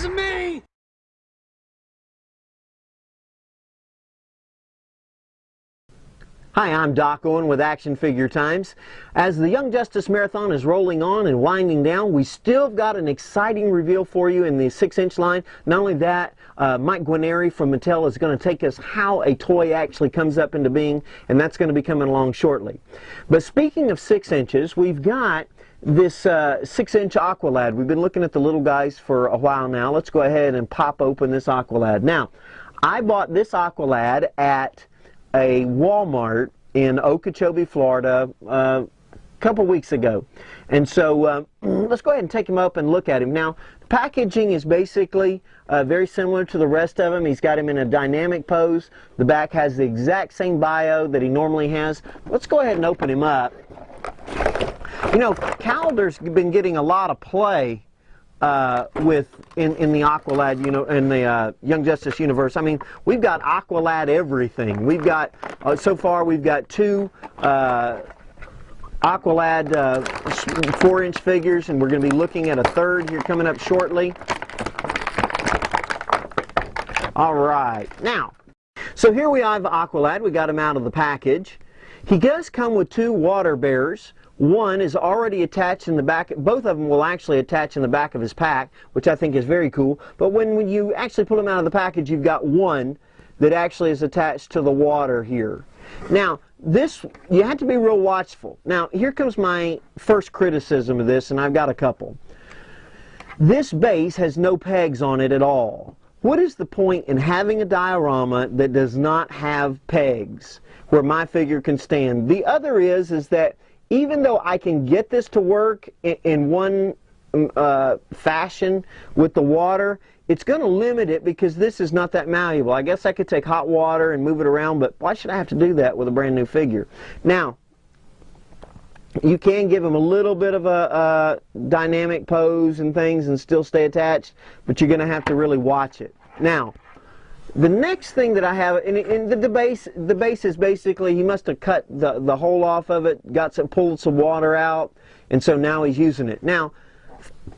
because of me! Hi, I'm Doc Owen with Action Figure Times. As the Young Justice Marathon is rolling on and winding down, we still got an exciting reveal for you in the 6-inch line. Not only that, Mike Guarneri from Mattel is going to take us how a toy actually comes up into being, and that's going to be coming along shortly. But speaking of 6 inches, we've got this 6-inch Aqualad. We've been looking at the little guys for a while now. Let's go ahead and pop open this Aqualad. Now, I bought this Aqualad at a Walmart in Okeechobee, Florida, a couple weeks ago. And so let's go ahead and take him up and look at him. Now, the packaging is basically very similar to the rest of him. He's got him in a dynamic pose. The back has the exact same bio that he normally has. Let's go ahead and open him up. You know, Calder's been getting a lot of play in the Aqualad, you know, in the Young Justice universe. I mean, we've got Aqualad everything. We've got so far we've got 2 Aqualad 4-inch figures, and we're going to be looking at a 3rd here coming up shortly. All right, now, so here we have Aqualad. We got him out of the package. He does come with 2 water bearers. One is already attached in the back. Both of them will actually attach in the back of his pack, which I think is very cool. But when you actually pull them out of the package, you've got one that actually is attached to the water here. Now, this, you have to be real watchful. Now, here comes my first criticism of this, and I've got a couple. This base has no pegs on it at all. What is the point in having a diorama that does not have pegs where my figure can stand? The other is that even though I can get this to work in one fashion with the water, it's going to limit it because this is not that malleable. I guess I could take hot water and move it around, but why should I have to do that with a brand new figure? Now, you can give them a little bit of a dynamic pose and things and still stay attached, but you're going to have to really watch it. Now, the next thing that I have, in the base is basically, he must have cut the hole off of it, pulled some water out, and so now he's using it. Now,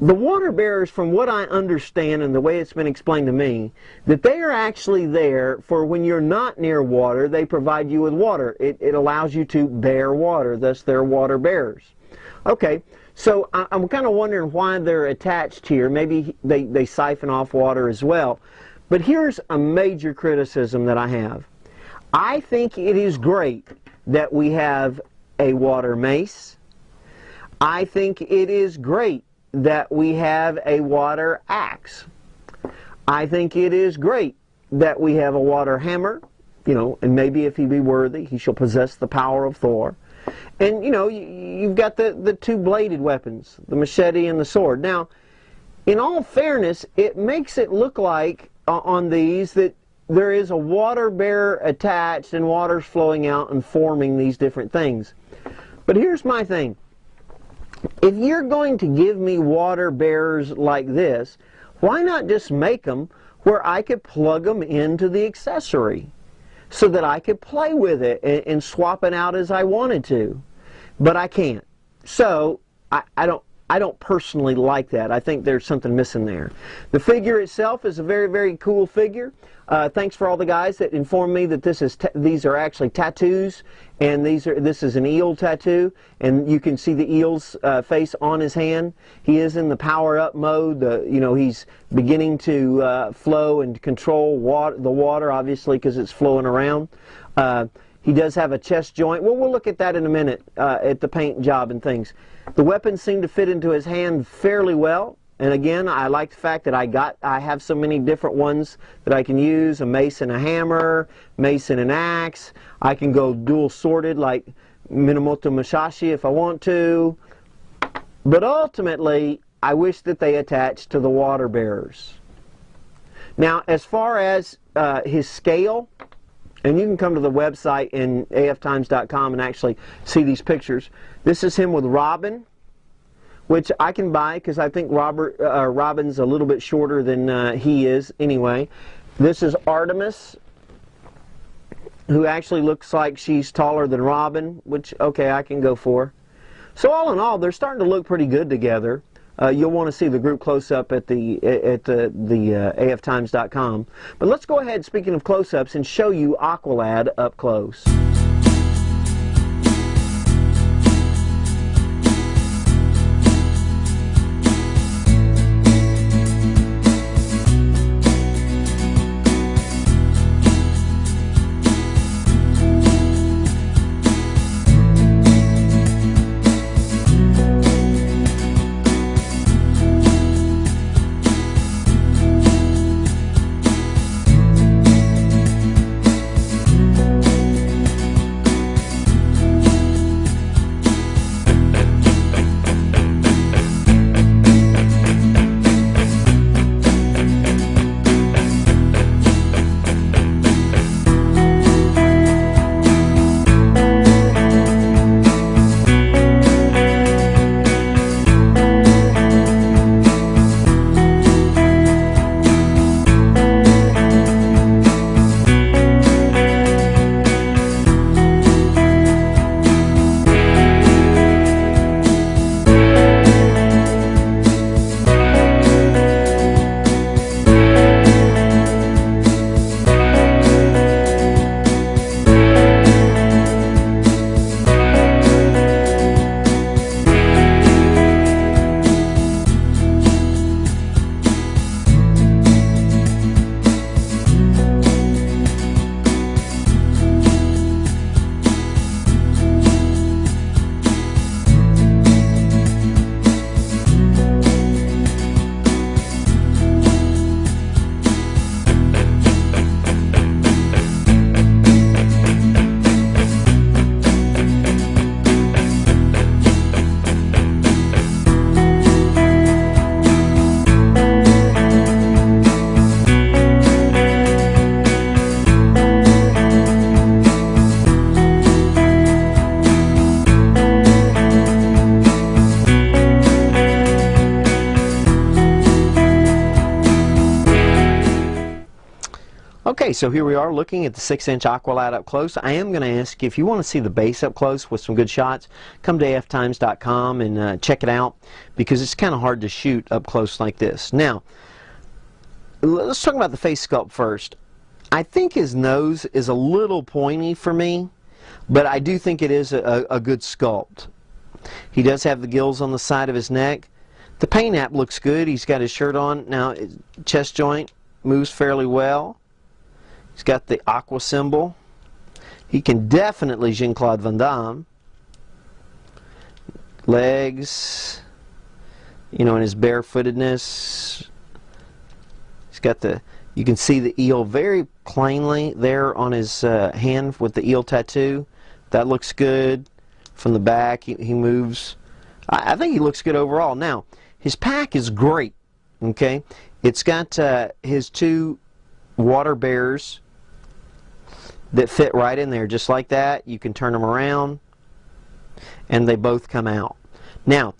the water bearers, from what I understand and the way it's been explained to me, that they are actually there for when you're not near water, they provide you with water. It allows you to bear water, thus they're water bearers. Okay, so I'm kind of wondering why they're attached here. Maybe they siphon off water as well. But here's a major criticism that I have. I think it is great that we have a water mace. I think it is great that we have a water axe. I think it is great that we have a water hammer, you know, and maybe if he be worthy, he shall possess the power of Thor. And, you know, you've got the 2 bladed weapons, the machete and the sword. Now, in all fairness, it makes it look like on these that there is a water bearer attached and water's flowing out and forming these different things. But here's my thing. If you're going to give me water bearers like this, why not just make them where I could plug them into the accessory so that I could play with it and swap it out as I wanted to? But I can't. So I don't personally like that. I think there's something missing there. The figure itself is a very, very cool figure. Thanks for all the guys that informed me that these are actually tattoos, and this is an eel tattoo, and you can see the eel's face on his hand. He is in the power up mode. You know, he's beginning to flow and control the water, obviously, because it's flowing around. He does have a chest joint. Well, we'll look at that in a minute at the paint job and things. The weapons seem to fit into his hand fairly well. And again, I like the fact that I have so many different ones that I can use. A mace and a hammer, mace and an axe. I can go dual sworded like Minamoto Musashi if I want to. But ultimately, I wish that they attached to the water bearers. Now, as far as his scale, and you can come to the website in aftimes.com and actually see these pictures. This is him with Robin, which I can buy because I think Robin's a little bit shorter than he is anyway. This is Artemis, who actually looks like she's taller than Robin, which, okay, I can go for. So all in all, they're starting to look pretty good together. you'll want to see the group close-up at the aftimes.com. But let's go ahead, speaking of close-ups, and show you Aqualad up close. Okay, so here we are looking at the 6-inch Aqualad up close. I am going to ask you, if you want to see the base up close with some good shots, come to aftimes.com and check it out, because it's kind of hard to shoot up close like this. Now, let's talk about the face sculpt first. I think his nose is a little pointy for me, but I do think it is a good sculpt. He does have the gills on the side of his neck. The paint app looks good. He's got his shirt on. Now, chest joint moves fairly well. He's got the aqua symbol. He can definitely Jean-Claude Van Damme. Legs, you know, and his barefootedness. He's got the, you can see the eel very plainly there on his hand with the eel tattoo. That looks good. From the back, he moves. I think he looks good overall. Now, his pack is great. Okay, it's got his two water bears that fit right in there just like that. You can turn them around and they both come out. Now,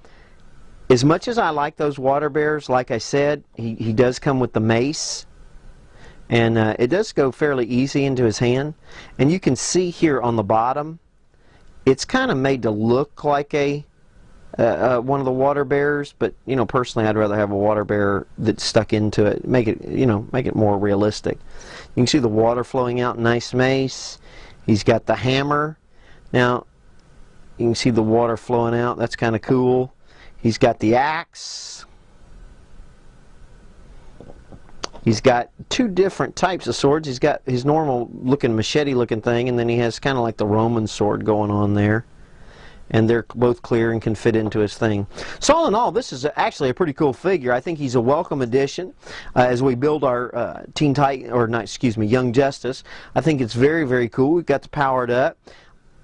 as much as I like those water bears, like I said, he does come with the mace, and it does go fairly easy into his hand. And you can see here on the bottom, it's kind of made to look like a one of the water bears, but you know, personally I'd rather have a water bear that's stuck into it, make it, you know, make it more realistic. You can see the water flowing out, nice mace. He's got the hammer. Now you can see the water flowing out, that's kind of cool. He's got the axe. He's got two different types of swords. He's got his normal looking machete looking thing, and then he has kind of like the Roman sword going on there. And they're both clear and can fit into his thing. So all in all, this is actually a pretty cool figure. I think he's a welcome addition as we build our Teen Titan, or not, excuse me, Young Justice. I think it's very, very cool. We've got to power it up.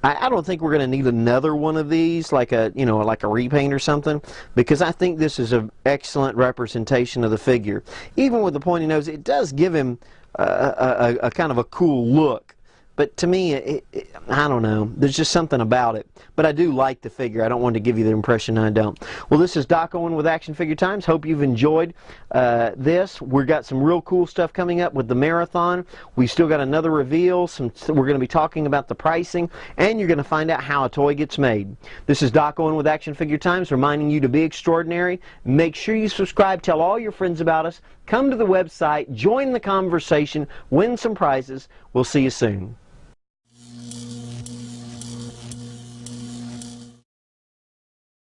I don't think we're going to need another one of these, like a, you know, like a repaint or something, because I think this is an excellent representation of the figure. Even with the pointy nose, it does give him a kind of a cool look. but to me, I don't know. There's just something about it. But I do like the figure. I don't want to give you the impression I don't. Well, this is Doc Owen with Action Figure Times. Hope you've enjoyed this. We've got some real cool stuff coming up with the marathon. We still got another reveal. We're going to be talking about the pricing, and you're going to find out how a toy gets made. This is Doc Owen with Action Figure Times, reminding you to be extraordinary. Make sure you subscribe. Tell all your friends about us. Come to the website. Join the conversation. Win some prizes. We'll see you soon.